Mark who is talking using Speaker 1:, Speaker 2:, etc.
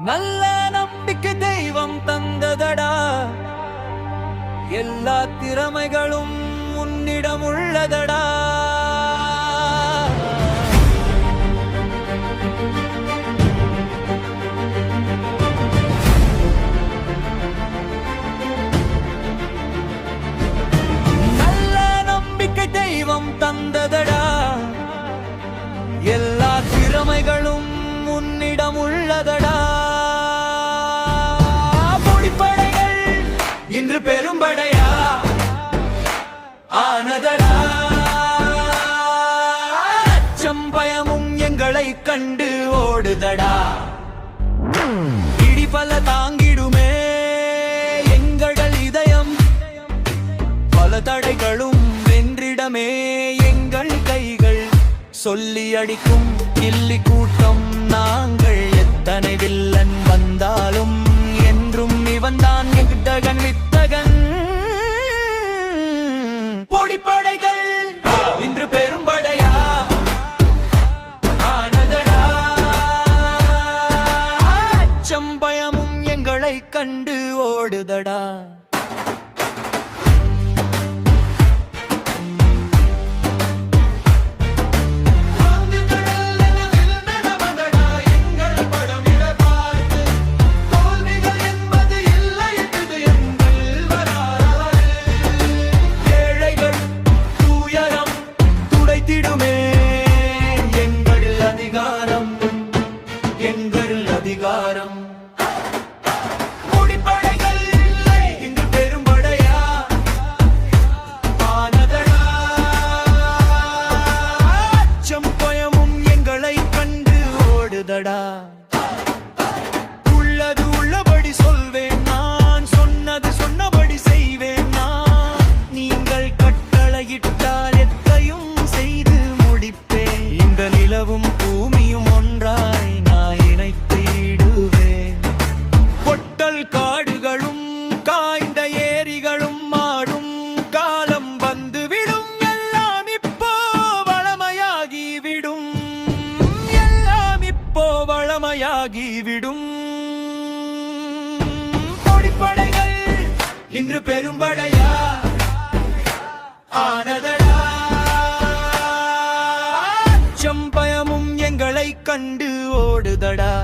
Speaker 1: நல்ல நம்பிக்கை தெய்வம் தந்ததடா, எல்லா திறமைகளும் உன்னிடம் உள்ளதடா. நல்ல நம்பிக்கை தெய்வம் தந்ததடா, எல்லா திறமைகளும் உன்னிடம் உள்ளதடா. புலிப்படைகள் இன்று பெரும்படையா ஆனதடா. அச்சம் பயமும் எங்களை கண்டு ஓடுதடா. இடிபல தாங்கிடுமே எங்கள் இதயம், பல தடைகளும் வென்றிடமே எங்கள் கைகள். சொல்லி அடிக்கும் கில்லி கூட்டம் நாங்கள், எத்தனை வில்லன் வந்தாலும் என்றும் இவன்தான் வித்தகன் வித்தகன். பொடிப்படைகள் இன்று பெரும்படையா ஆனதடா. அச்சம் பயமும் எங்களை கண்டு ஓடுதடா. அதிகாரம் பொடிப்படைகள் இன்று பெரும்படையா ஆனதடா. அச்சம் பயமும் எங்களை கண்டு ஓடுதடா. உள்ளது உள்ளபடி சொல்வேன் நான், சொன்னது சொன்னபடி செய்வேன் நான். நீங்கள் கட்டளையிட்டால் எத்தையும் செய்து முடிப்பேன். இந்த நிலவும் பூமியும் ஒன்றாய் காடுகளும் காய்ந்த ஏரிகளும் மாடும் காலம் வந்துவிடும். எல்லாம் இப்போ வளமையாகிவிடும், எல்லாம் இப்போ வளமையாகிவிடும். பொடிப்படைகள் இன்று பெரும்படையா ஆனதடா. அச்சம் பயமும் எங்களை கண்டு ஓடுதடா.